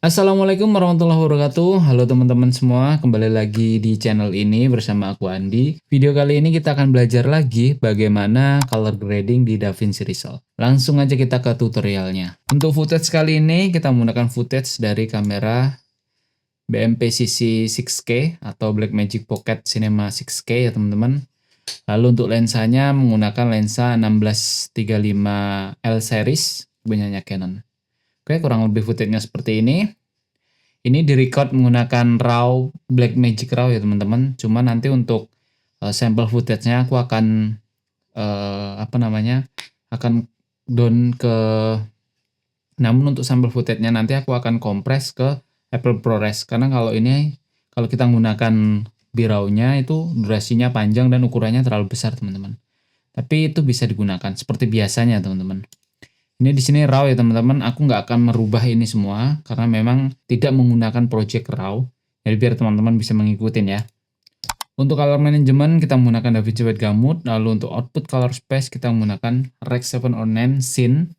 Assalamualaikum warahmatullahi wabarakatuh. Halo teman-teman semua, kembali lagi di channel ini bersama aku Andi. Video kali ini kita akan belajar lagi bagaimana color grading di DaVinci Resolve. Langsung aja kita ke tutorialnya. Untuk footage kali ini kita menggunakan footage dari kamera BMP CC 6K atau Blackmagic Pocket Cinema 6K ya teman-teman. Lalu untuk lensanya menggunakan lensa 16-35 L series punyanya Canon. Oke, kurang lebih footage-nya seperti ini. Ini direcord menggunakan RAW, Blackmagic RAW ya teman-teman. Cuma nanti untuk sampel footage-nya aku akan akan down ke, namun untuk sampel footage-nya nanti aku akan kompres ke Apple ProRes, karena kalau kita menggunakan BRAW-nya itu durasinya panjang dan ukurannya terlalu besar teman-teman. Tapi itu bisa digunakan seperti biasanya teman-teman. Ini di sini RAW ya teman-teman. Aku nggak akan merubah ini semua karena memang tidak menggunakan project RAW. Jadi biar teman-teman bisa mengikuti ya. Untuk color management kita menggunakan DaVinci White Gamut. Lalu untuk output color space kita menggunakan Rec 709 Scene.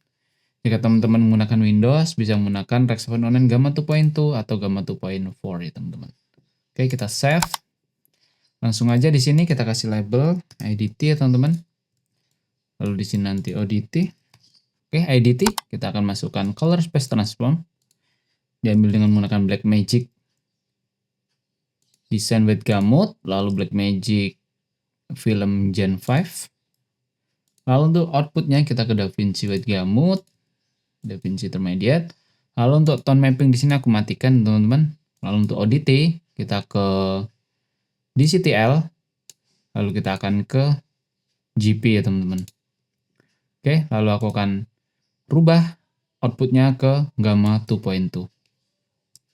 Jika teman-teman menggunakan Windows bisa menggunakan Rec 709 Gamma 2.2 atau Gamma 2.4 ya teman-teman. Oke, kita save. Langsung aja di sini kita kasih label IDT ya teman-teman. Lalu di sini nanti ODT. Oke, IDT kita akan masukkan color space transform. Diambil dengan menggunakan Blackmagic Design with Gamut, lalu Blackmagic Film Gen 5. Lalu untuk outputnya kita ke DaVinci with Gamut, DaVinci Intermediate. Lalu untuk tone mapping di sini aku matikan teman-teman. Lalu untuk ODT kita ke DCTL, lalu kita akan ke GP ya teman-teman. Oke, lalu aku akan rubah outputnya ke Gamma 2.2.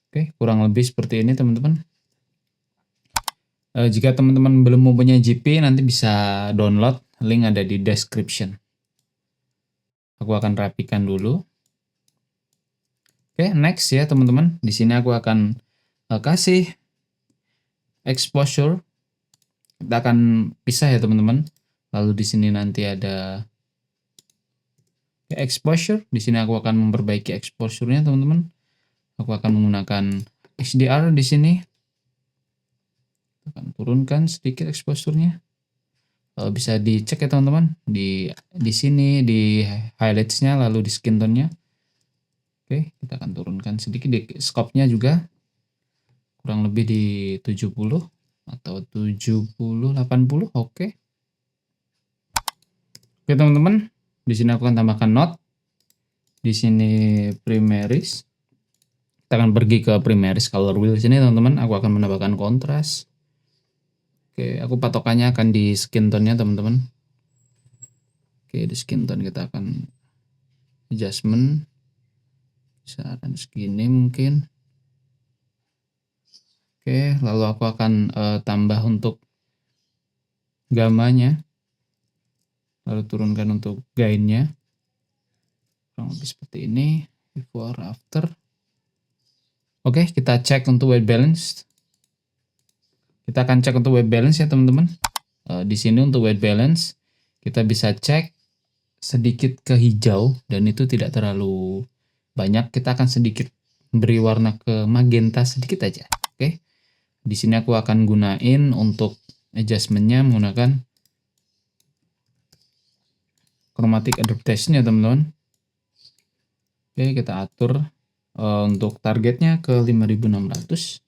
Oke, kurang lebih seperti ini teman-teman. Jika teman-teman belum mempunyai GP, nanti bisa download, link ada di description. Aku akan rapikan dulu. Oke, next ya teman-teman. Di sini aku akan kasih exposure. Kita akan pisah ya teman-teman. Lalu di sini nanti ada exposure. Di sini aku akan memperbaiki exposure-nya teman-teman. Aku akan menggunakan HDR di sini. Akan turunkan sedikit exposure-nya. Bisa dicek ya teman-teman di sini di highlights-nya lalu di skin tone-nya. Oke, kita akan turunkan sedikit di scope-nya juga. Kurang lebih di 70 atau 70 80. Oke. Oke teman-teman, di sini aku akan tambahkan note. Di sini primaries. Kita akan pergi ke primaries color wheel sini teman-teman. Aku akan menambahkan kontras. Oke, aku patokannya akan di skin tone-nya teman-teman. Oke, di skin tone kita akan adjustment. Misalkan segini mungkin. Oke, lalu aku akan tambah untuk gamanya. Lalu turunkan untuk gain-nya. Kurang lebih seperti ini. Before, after. Oke, kita cek untuk white balance. Kita akan cek untuk white balance ya teman-teman. Di sini untuk white balance kita bisa cek sedikit ke hijau dan itu tidak terlalu banyak. Kita akan sedikit beri warna ke magenta sedikit aja. Oke. Di sini aku akan gunain untuk adjustment-nya menggunakan chromatic adaptation ya teman-teman. Oke, kita atur untuk targetnya ke 5600.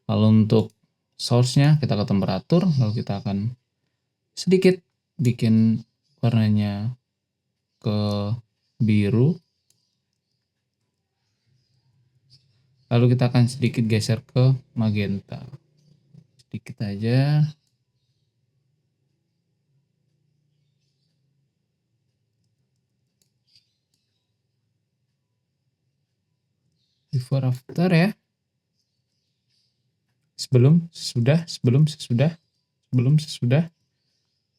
Lalu untuk source-nya kita ke temperatur, lalu kita akan sedikit bikin warnanya ke biru. Lalu kita akan sedikit geser ke magenta. Sedikit aja. Before after ya. Sebelum, sesudah, sebelum, sesudah, sebelum, sesudah.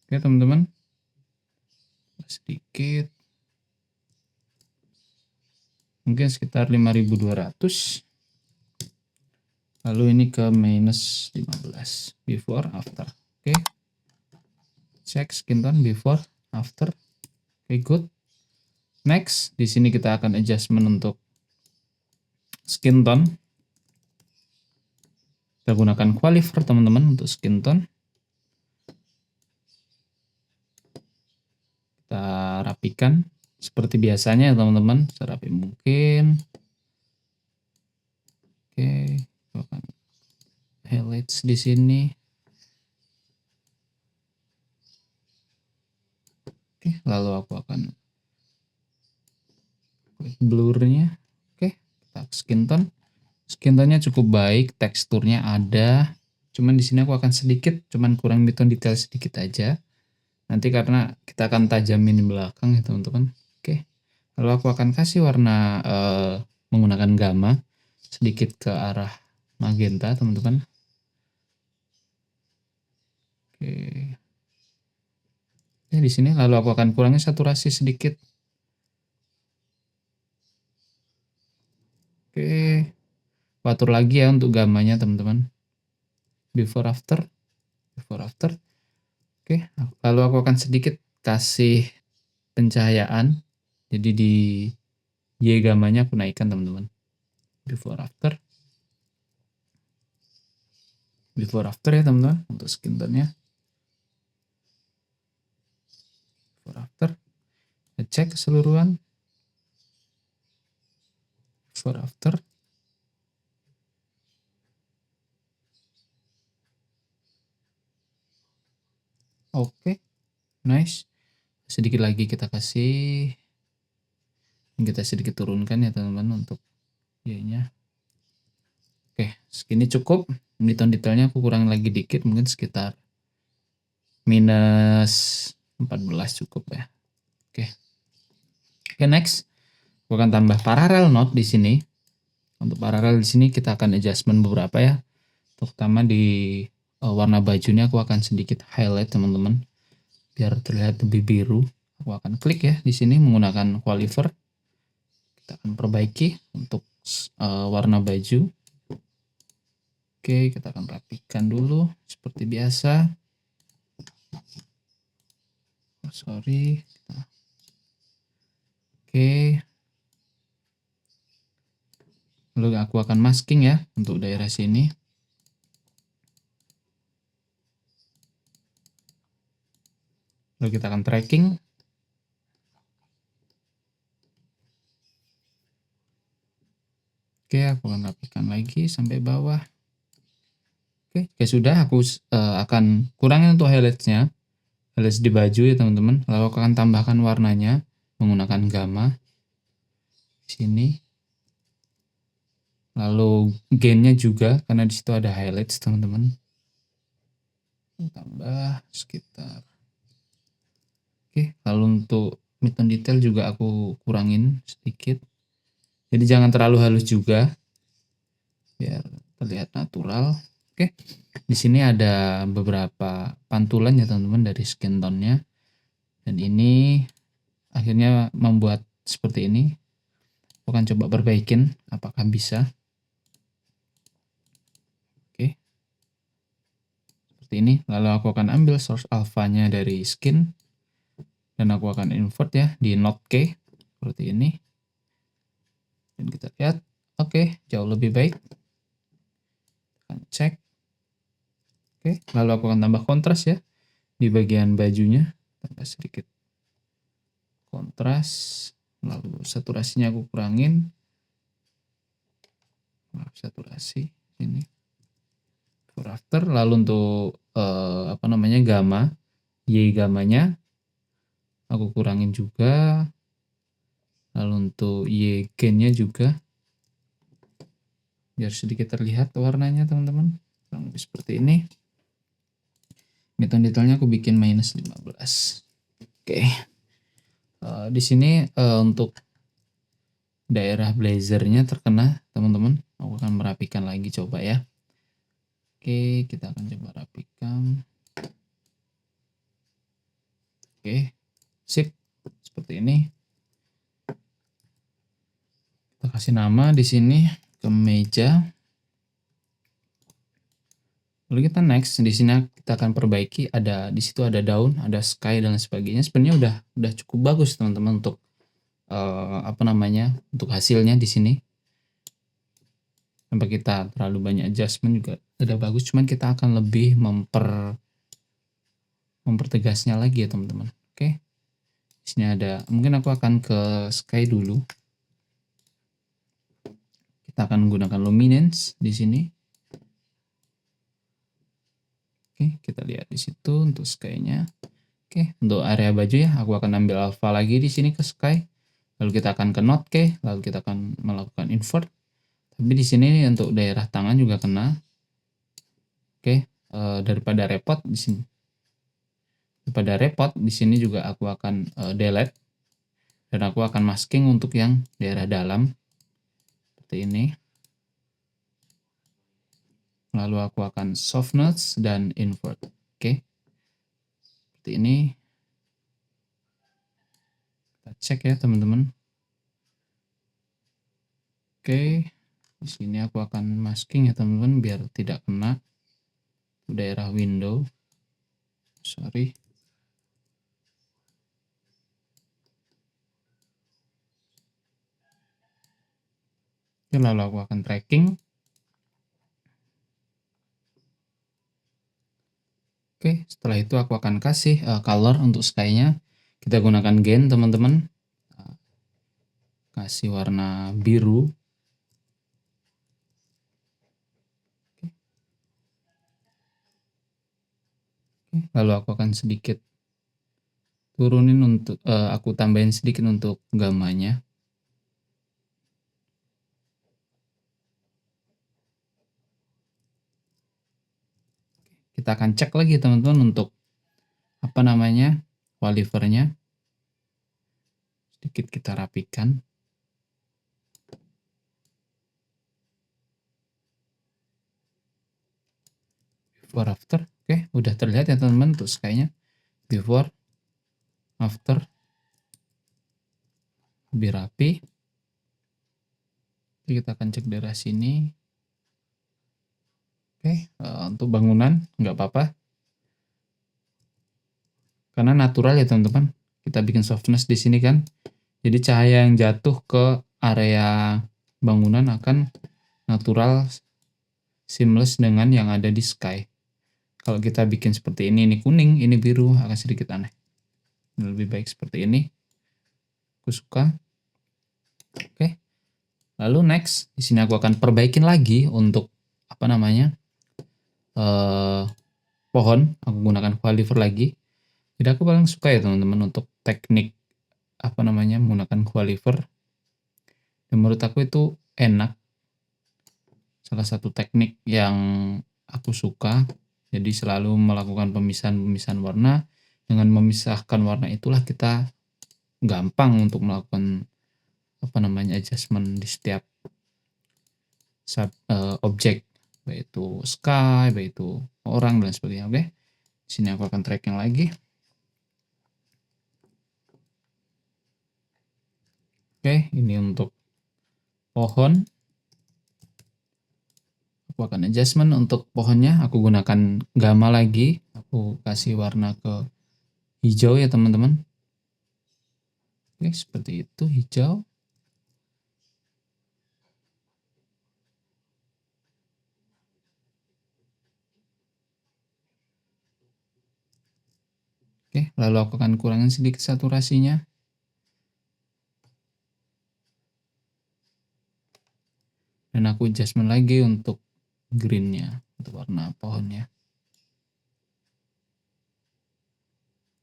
Oke teman-teman. Sedikit. Mungkin sekitar 5200. Lalu ini ke minus 15. Before, after. Oke. Cek skin tone before, after. Oke, good. Next, di sini kita akan adjustment untuk skin tone. Kita gunakan qualifier teman-teman untuk skin tone. Kita rapikan seperti biasanya ya teman-teman, serapi mungkin. Oke, akan highlights di sini. Oke, lalu aku akan klik blurnya. Oke, kita skin tone. Skin tone-nya cukup baik, teksturnya ada. Cuman di sini aku akan sedikit, cuman kurang midtone detail sedikit aja. Nanti karena kita akan tajamin di belakang ya teman-teman. Oke, lalu aku akan kasih warna menggunakan gamma sedikit ke arah magenta teman-teman. Oke. Ya, di sini lalu aku akan kurangi saturasi sedikit. Oke. Aku atur lagi ya untuk gamanya teman-teman. Before after. Oke, lalu aku akan sedikit kasih pencahayaan. Jadi di Y gamanya aku naikkan teman-teman. Before after ya teman-teman untuk skin tone-nya. Before after. Kita cek keseluruhan. Before after. Oke. Nice. Sedikit lagi kita kasih, kita sedikit turunkan ya teman-teman untuk Y-nya. Oke, segini cukup. Midtone detailnya aku kurang lagi dikit, mungkin sekitar minus 14 cukup ya. Oke. Oke, next. Aku akan tambah parallel node di sini. Untuk parallel di sini kita akan adjustment beberapa ya. Terutama di warna bajunya aku akan sedikit highlight teman-teman. Biar terlihat lebih biru. Aku akan klik ya di sini menggunakan qualifier. Kita akan perbaiki untuk warna baju. Oke, kita akan rapikan dulu seperti biasa. Oh, sorry. Oke. Lalu aku akan masking ya untuk daerah sini. Lalu kita akan tracking. Oke, aku akan rapikan lagi sampai bawah. Oke, jika sudah aku akan kurangin untuk highlights-nya. Highlights di baju ya teman-teman. Lalu aku akan tambahkan warnanya menggunakan gamma. Sini. Lalu gain-nya juga karena di situ ada highlights teman-teman. Tambah sekitar. Oke, lalu untuk midtone detail juga aku kurangin sedikit. Jadi jangan terlalu halus juga. Biar terlihat natural. Oke. Di sini ada beberapa pantulan ya teman-teman dari skin tone-nya. Dan ini akhirnya membuat seperti ini. Aku akan coba perbaikin apakah bisa. Oke. Seperti ini. Lalu aku akan ambil source alpha-nya dari skin. Dan aku akan invert ya di node K. Seperti ini. Dan kita lihat. Oke, jauh lebih baik. Akan cek. Oke, lalu aku akan tambah kontras ya di bagian bajunya, tambah sedikit kontras, lalu saturasinya aku kurangin, saturasi ini, before after, lalu untuk gamma, Y gamanya aku kurangin juga, lalu untuk Y gain-nya juga, biar sedikit terlihat warnanya teman-teman, kurang lebih seperti ini. Midtone detailnya aku bikin minus 15. Oke. Di sini untuk daerah blazernya terkena teman-teman. Aku akan merapikan lagi coba ya. Oke, kita akan coba rapikan. Oke, sip. Seperti ini. Kita kasih nama di sini kemeja. Lalu kita next, di sini kita akan perbaiki, di situ ada daun, ada sky dan sebagainya. Sebenarnya udah cukup bagus teman-teman untuk untuk hasilnya di sini. tanpa kita terlalu banyak adjustment juga udah bagus, cuman kita akan lebih mempertegasnya lagi ya teman-teman. Oke. Di sini ada, mungkin aku akan ke sky dulu. Kita akan menggunakan luminance di sini. Oke, kita lihat di situ untuk sky-nya. Oke, untuk area baju ya, aku akan ambil alpha lagi di sini ke sky. Lalu kita akan ke node K, lalu kita akan melakukan invert. Tapi di sini untuk daerah tangan juga kena. Oke, daripada repot di sini. Daripada repot di sini juga aku akan delete dan aku akan masking untuk yang daerah dalam seperti ini. Lalu aku akan softness dan invert. Oke. Seperti ini. Kita cek ya teman-teman. Oke. Di sini aku akan masking ya teman-teman biar tidak kena daerah window. Sorry. Oke, lalu aku akan tracking. Oke, setelah itu aku akan kasih color untuk sky-nya. Kita gunakan gain teman-teman. Kasih warna biru. Oke, lalu aku akan sedikit turunin untuk aku tambahin sedikit untuk gamanya. Kita akan cek lagi teman-teman untuk apa namanya qualivernya. Sedikit kita rapikan. Before after. Oke, udah terlihat ya teman-teman untuk sky-nya. Before after lebih rapi. Jadi kita akan cek daerah sini. Oke, untuk bangunan nggak apa-apa. Karena natural ya teman-teman. Kita bikin softness di sini kan. Jadi cahaya yang jatuh ke area bangunan akan natural seamless dengan yang ada di sky. Kalau kita bikin seperti ini kuning, ini biru, akan sedikit aneh. Lebih baik seperti ini. Aku suka. Oke. Lalu next, di sini aku akan perbaikin lagi untuk apa namanya pohon. Aku gunakan qualiver lagi. Jadi aku paling suka ya teman-teman untuk teknik apa namanya menggunakan qualiver. Dan menurut aku itu enak. Salah satu teknik yang aku suka. Jadi selalu melakukan pemisahan-pemisahan warna. Dengan memisahkan warna itulah kita gampang untuk melakukan apa namanya adjustment di setiap objek, baik itu sky, baik itu orang dan sebagainya. Oke, di sini aku akan tracking lagi. Oke, ini untuk pohon. Aku akan adjustment untuk pohonnya. Aku gunakan gamma lagi. Aku kasih warna ke hijau ya teman-teman. Oke, seperti itu hijau. Oke, lalu aku akan kurangin sedikit saturasinya. Dan aku adjustment lagi untuk greennya, untuk warna pohonnya.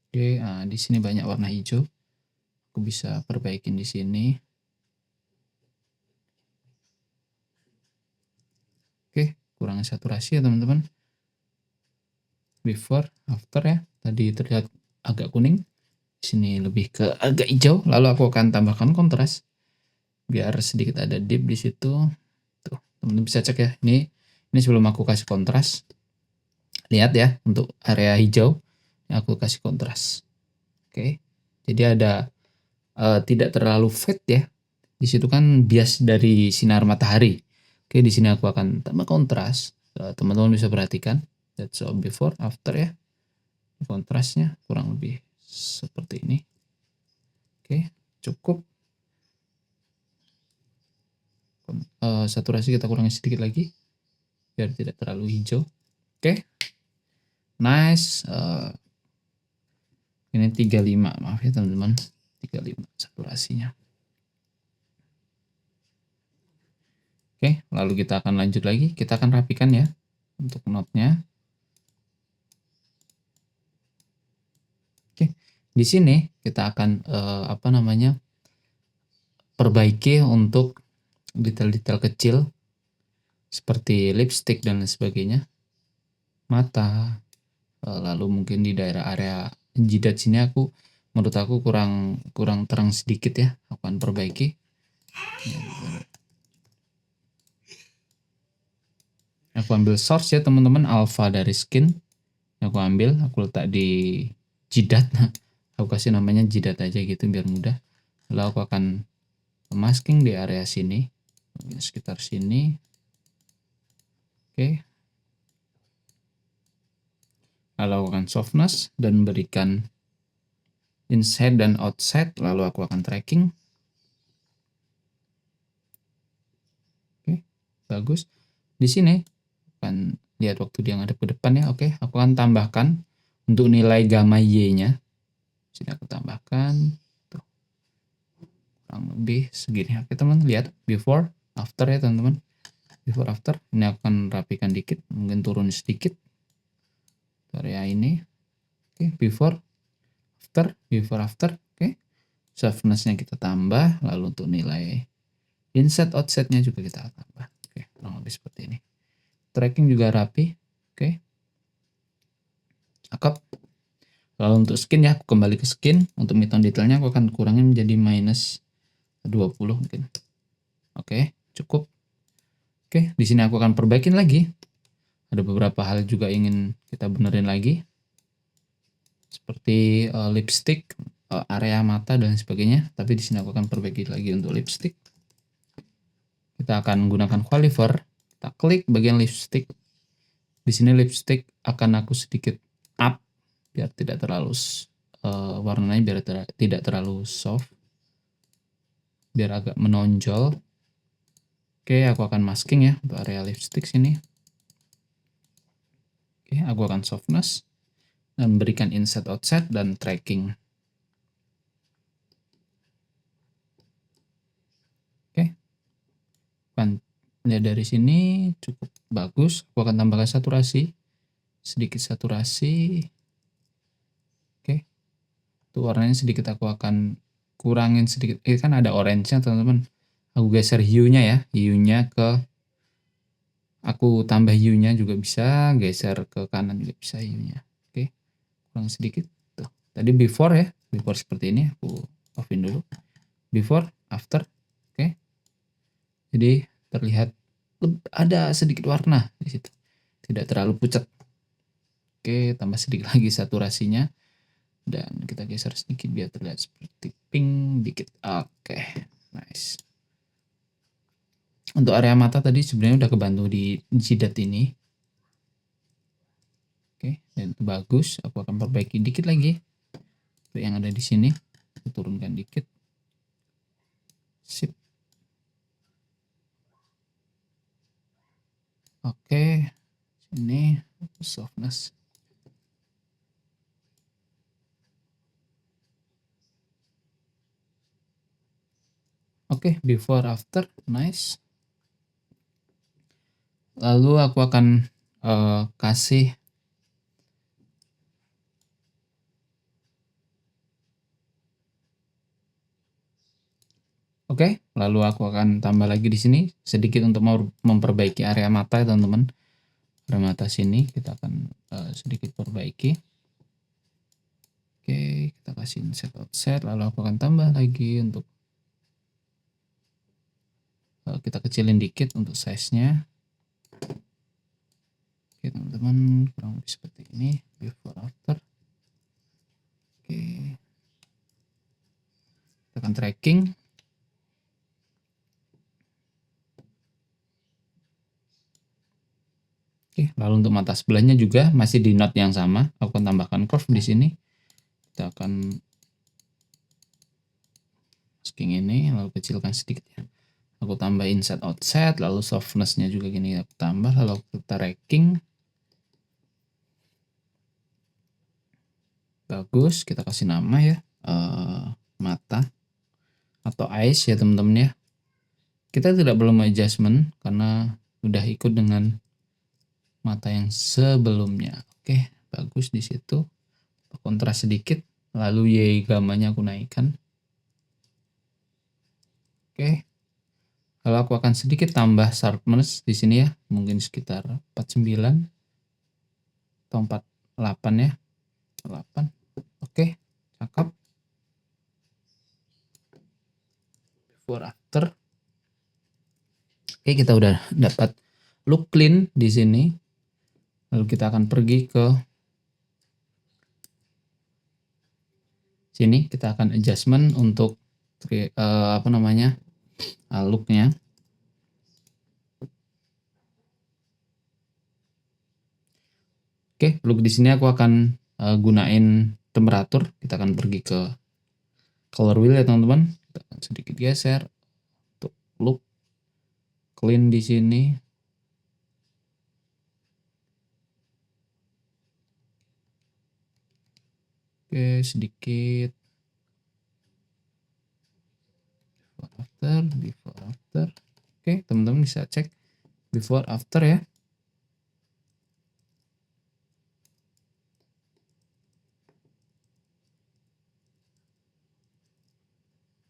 Oke, di sini banyak warna hijau. Aku bisa perbaikin di sini. Oke, kurangin saturasi ya teman-teman. Before, after ya. Tadi terlihat agak kuning. Di sini lebih ke agak hijau. Lalu aku akan tambahkan kontras biar sedikit ada dip di situ. Tuh, teman-teman bisa cek ya. Ini sebelum aku kasih kontras. Lihat ya, untuk area hijau aku kasih kontras. Oke. Jadi ada tidak terlalu fade ya. Di situ kan bias dari sinar matahari. Oke, di sini aku akan tambah kontras. Teman-teman bisa perhatikan. That's all before, after ya. Kontrasnya kurang lebih seperti ini. Oke, cukup. saturasi kita kurangi sedikit lagi biar tidak terlalu hijau. Oke. Nice. Ini 35, maaf ya teman-teman. 35 saturasinya. Oke, lalu kita akan lanjut lagi. Kita akan rapikan ya untuk notnya. Oke, di sini kita akan perbaiki untuk detail-detail kecil seperti lipstick dan lain sebagainya, mata, lalu mungkin di daerah area jidat sini menurut aku kurang terang sedikit ya, aku akan perbaiki. Aku ambil source ya teman-teman, alpha dari skin, aku letak di jidat. Aku kasih namanya jidat aja gitu biar mudah. Lalu aku akan masking di area sini, sekitar sini. Oke. Lalu aku akan softness dan berikan inside dan outside, lalu aku akan tracking. Oke, bagus. Di sini akan lihat waktu dia ngadep ke depan ya. Oke, aku akan tambahkan untuk nilai gamma Y-nya. Sini aku tambahkan tuh, kurang lebih segini. Oke teman, lihat before after ya teman-teman. Before after, ini akan rapikan dikit, mungkin turun sedikit area ini. Oke, before after. Oke, softness-nya kita tambah, lalu untuk nilai inside outside-nya juga kita tambah. Oke, kurang lebih seperti ini. Tracking juga rapi. Oke, cakep. Lalu untuk skin ya, aku kembali ke skin. Untuk midtone detailnya aku akan kurangin menjadi minus 20 mungkin. Oke, cukup. Oke, di sini aku akan perbaikin lagi. Ada beberapa hal juga ingin kita benerin lagi. Seperti lipstick, area mata dan sebagainya. Tapi di sini aku akan perbaiki lagi untuk lipstick. Kita akan gunakan qualifier. Kita klik bagian lipstick. Di sini lipstick akan aku sedikit up biar tidak terlalu warnanya biar tidak terlalu soft, biar agak menonjol. Oke, aku akan masking ya untuk area lipstick sini. Oke, aku akan softness dan berikan inside outside dan tracking. Oke, kan lihat dari sini cukup bagus. Aku akan tambahkan saturasi, sedikit saturasi. Oke, tuh warnanya sedikit aku akan kurangin sedikit. Kan ada orange-nya teman-teman. Aku geser hue-nya ya, hue-nya ke, aku tambah hue-nya juga bisa, geser ke kanan juga bisa hue-nya. Oke, kurang sedikit. Tuh, tadi before ya, before seperti ini, aku offin dulu. Before, after, oke. Jadi terlihat ada sedikit warna di situ, tidak terlalu pucat. Oke, tambah sedikit lagi saturasinya. Dan kita geser sedikit biar terlihat seperti pink dikit. Oke, nice. Untuk area mata tadi sebenarnya udah kebantu di jidat ini. Oke, dan itu bagus. Aku akan perbaiki dikit lagi. Untuk yang ada di sini, aku turunkan dikit. Sip. Oke, sini softness. Oke, before after, nice. Lalu aku akan kasih lalu aku akan tambah lagi di sini sedikit untuk memperbaiki area mata ya teman-teman. Area mata sini kita akan sedikit perbaiki. Oke, kita kasih inside outside, lalu aku akan tambah lagi untuk kita kecilin dikit untuk size-nya. Oke teman-teman, kurang lebih seperti ini, before after. Oke, kita akan tracking. Oke, lalu untuk mata sebelahnya juga masih di note yang sama, aku akan tambahkan curve di sini. Kita akan masking ini, lalu kecilkan sedikit ya. aku tambah inset outset, lalu softness-nya juga gini aku tambah, lalu kita tracking. Bagus, kita kasih nama ya, mata atau eyes ya teman-teman ya. Kita tidak perlu adjustment karena udah ikut dengan mata yang sebelumnya. Oke, bagus di situ. Kontras sedikit, lalu Y gamanya aku naikkan. Oke. Lalu aku akan sedikit tambah sharpness di sini ya, mungkin sekitar 49 atau 48 ya. 8. Oke, cakep. Before after. Oke, kita udah dapat look clean di sini. Lalu kita akan pergi ke sini, kita akan adjustment untuk looknya. Oke, look di sini aku akan gunain temperatur. Kita akan pergi ke color wheel ya teman-teman. Kita akan sedikit geser untuk look clean di sini. Oke, sedikit before after. Oke, teman-teman bisa cek before after ya.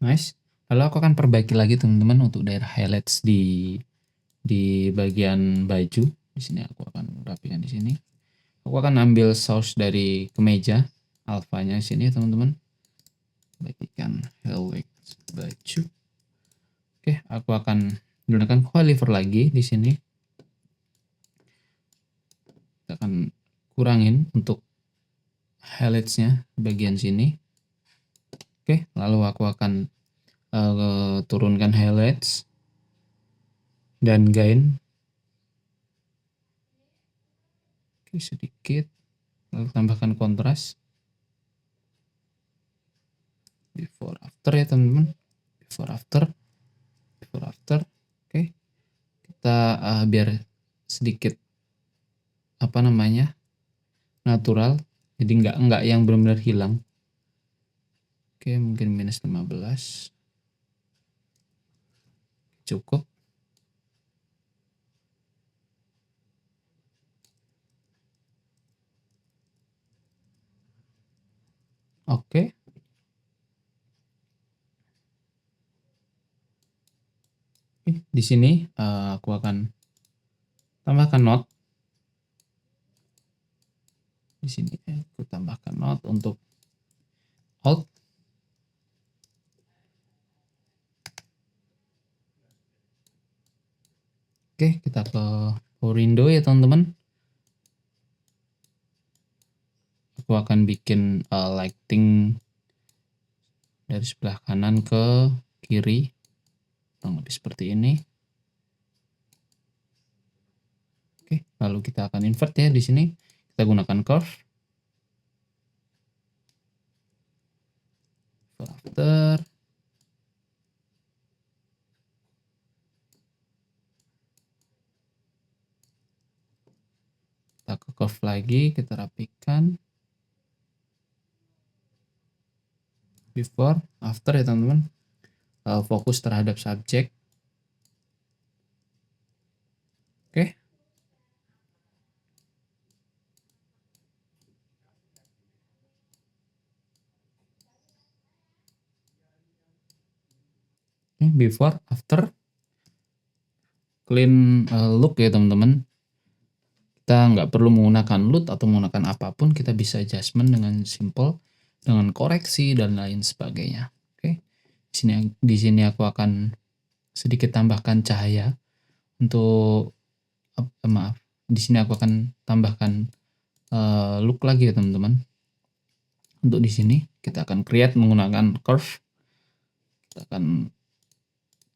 Nice. Lalu aku akan perbaiki lagi teman-teman untuk daerah highlights di bagian baju. Di sini aku akan rapikan di sini. Aku akan ambil source dari kemeja alfanya di sini teman-teman. Bagikan highlights baju. Oke, aku akan gunakan qualifier lagi di sini. Kita akan kurangin untuk highlights-nya bagian sini. Oke, lalu aku akan turunkan highlights dan gain. Oke, sedikit. Lalu tambahkan kontras. Before after ya teman-teman. Before after. Oke, kita biar sedikit natural, jadi enggak yang benar-benar hilang. Oke, mungkin minus 15 cukup. Oke, di sini aku akan tambahkan note. Di sini aku tambahkan note untuk alt. Oke, kita ke power window ya teman-teman. Aku akan bikin lighting dari sebelah kanan ke kiri, kurang lebih seperti ini. Oke, lalu kita akan invert ya di sini. Kita gunakan curve. After. Kita ke curve lagi, kita rapikan. Before, after ya teman-teman. Fokus terhadap subjek. Oke. Before, after. Clean look ya teman-teman. Kita nggak perlu menggunakan LUT atau menggunakan apapun, kita bisa adjustment dengan simple, dengan koreksi dan lain sebagainya. Oke. Di sini aku akan sedikit tambahkan cahaya untuk maaf. Di sini aku akan tambahkan look lagi ya teman-teman. Untuk di sini kita akan create menggunakan curve. Kita akan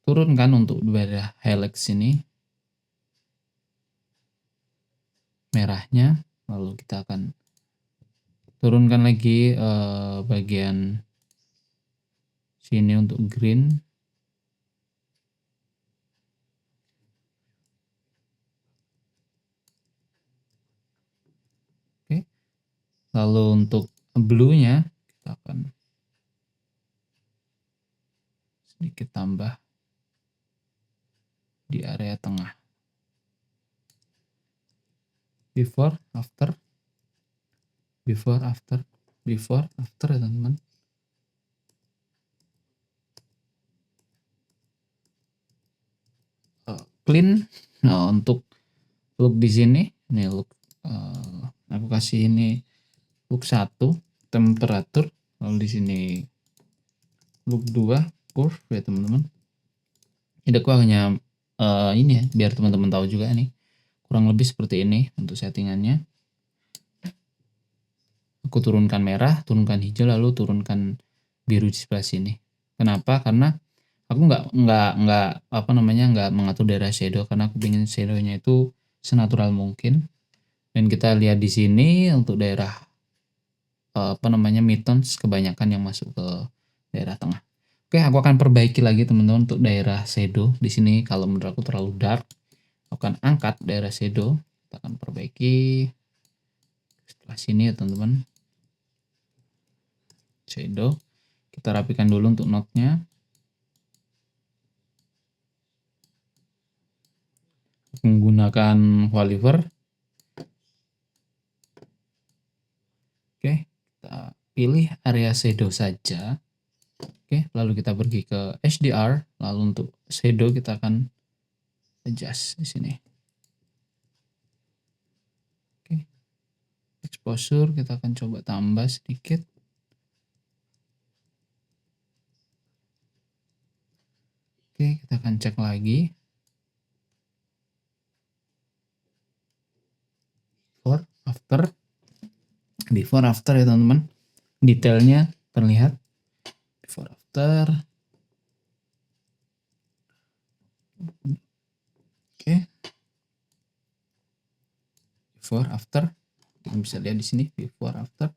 turunkan untuk daerah highlights sini merahnya, lalu kita akan turunkan lagi bagian sini untuk green. Lalu untuk blue-nya kita akan sedikit tambah di area tengah. Before, after, before, after, before, after ya teman-teman. Clean. Nah, untuk look di sini, nih look aku kasih ini look 1 temperatur, lalu di sini look 2 curve ya teman-teman. Ini aku hanya ini ya, biar teman-teman tahu juga nih. Kurang lebih seperti ini untuk settingannya. Aku turunkan merah, turunkan hijau, lalu turunkan biru di sebelah sini. Kenapa? Karena aku nggak mengatur daerah shadow, karena aku ingin shadownya itu senatural mungkin. Dan kita lihat di sini untuk daerah midtones kebanyakan yang masuk ke daerah tengah. Oke, aku akan perbaiki lagi teman-teman untuk daerah shadow. Di sini kalau menurut aku terlalu dark, aku akan angkat daerah shadow. Kita akan perbaiki setelah sini ya teman-teman. Shadow. Kita rapikan dulu untuk node-nya. Menggunakan Waliver. Oke, kita pilih area shadow saja. Oke, lalu kita pergi ke HDR, lalu untuk shadow kita akan adjust di sini. Oke. Exposure kita akan coba tambah sedikit. Oke, kita akan cek lagi. Before after ya teman-teman. Detailnya terlihat before after. Oke. Before after. Kita bisa lihat di sini before after.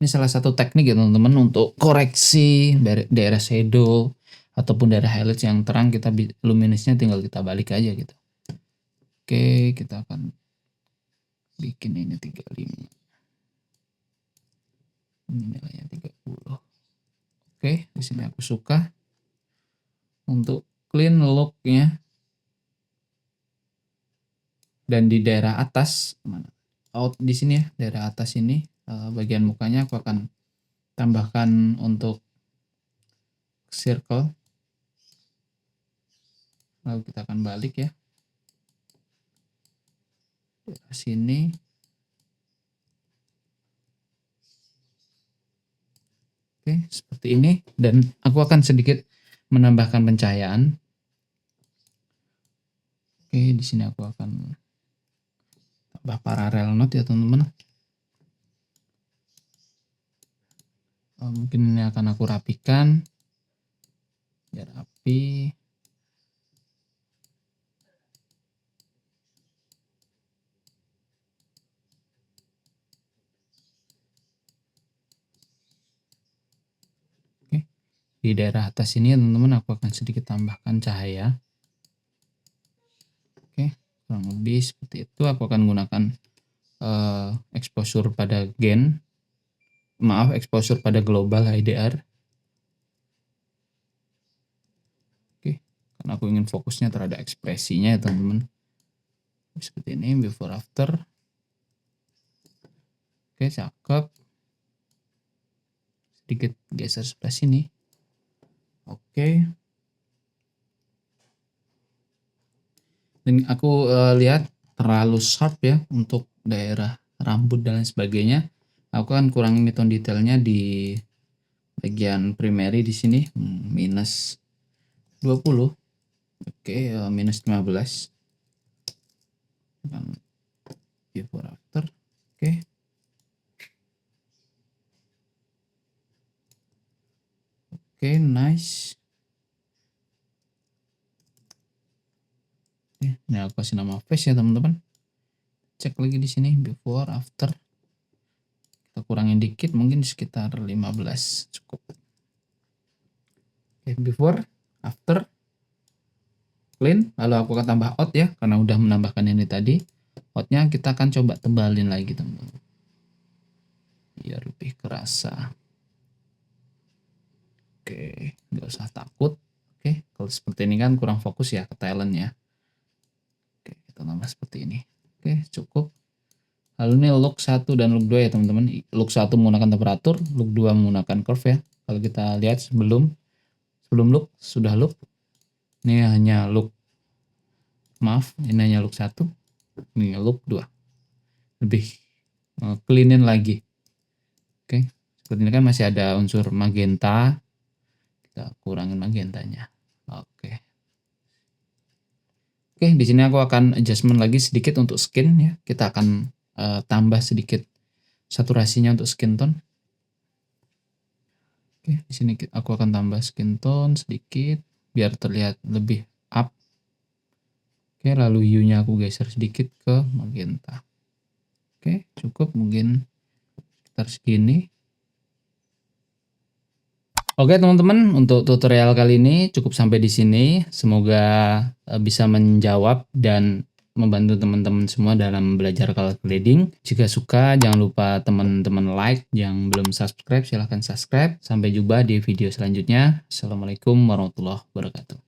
Ini salah satu teknik ya teman-teman untuk koreksi daerah shadow ataupun daerah highlights yang terang, kita luminosnya tinggal kita balik aja gitu. Oke, kita akan bikin ini 35. Ini nilainya 30. Oke, di sini aku suka untuk clean look-nya. Dan di daerah atas mana? Out di sini ya, daerah atas ini bagian mukanya aku akan tambahkan untuk circle. Lalu kita akan balik ya. Daerah sini. Oke, seperti ini, dan aku akan sedikit menambahkan pencahayaan. Oke, di sini aku akan tambah parallel node ya teman-teman. Mungkin ini akan aku rapikan biar rapi. Oke, di daerah atas ini teman-teman aku akan sedikit tambahkan cahaya. Oke, kurang lebih seperti itu. Aku akan gunakan exposure pada exposure pada global HDR. Oke, karena aku ingin fokusnya terhadap ekspresinya ya teman-teman. Seperti ini before after. Oke, cakep. Sedikit geser sebelah sini. Oke. Dan aku lihat terlalu sharp ya untuk daerah rambut dan lain sebagainya. Aku kan kurangi tone detailnya di bagian primary di sini, minus 20. Oke, minus 15. Before after. Oke. Oke, nice. Ini aku kasih nama face ya teman-teman. Cek lagi di sini before after. Kita kurangin dikit, mungkin sekitar 15 cukup. Oke, before after clean, lalu aku akan tambah out ya karena udah menambahkan ini tadi. Outnya kita akan coba tebalin lagi teman-teman. biar lebih kerasa. Oke, nggak usah takut. Oke, kalau seperti ini kan kurang fokus ya ke talentnya. Oke, kita tambah seperti ini. Oke, cukup. Lalu ini look 1 dan look 2 ya teman-teman. Look 1 menggunakan temperatur, look 2 menggunakan curve ya. Kalau kita lihat sebelum look, sudah look. Ini hanya look, maaf, ini hanya look 1. Ini look 2. Lebih cleanin lagi. Oke, seperti ini kan masih ada unsur magenta. Kita kurangin magentanya. Oke. Oke, di sini aku akan adjustment lagi sedikit untuk skin ya. Kita akan tambah sedikit saturasinya untuk skin tone. Oke, di sini aku akan tambah skin tone sedikit biar terlihat lebih up. Oke, lalu hue-nya aku geser sedikit ke magenta. Oke, cukup mungkin sekitar segini. Oke teman-teman, untuk tutorial kali ini cukup sampai di sini. Semoga bisa menjawab dan membantu teman-teman semua dalam belajar color grading. Jika suka, jangan lupa teman-teman like. Yang belum subscribe, silahkan subscribe. Sampai jumpa di video selanjutnya. Assalamualaikum warahmatullahi wabarakatuh.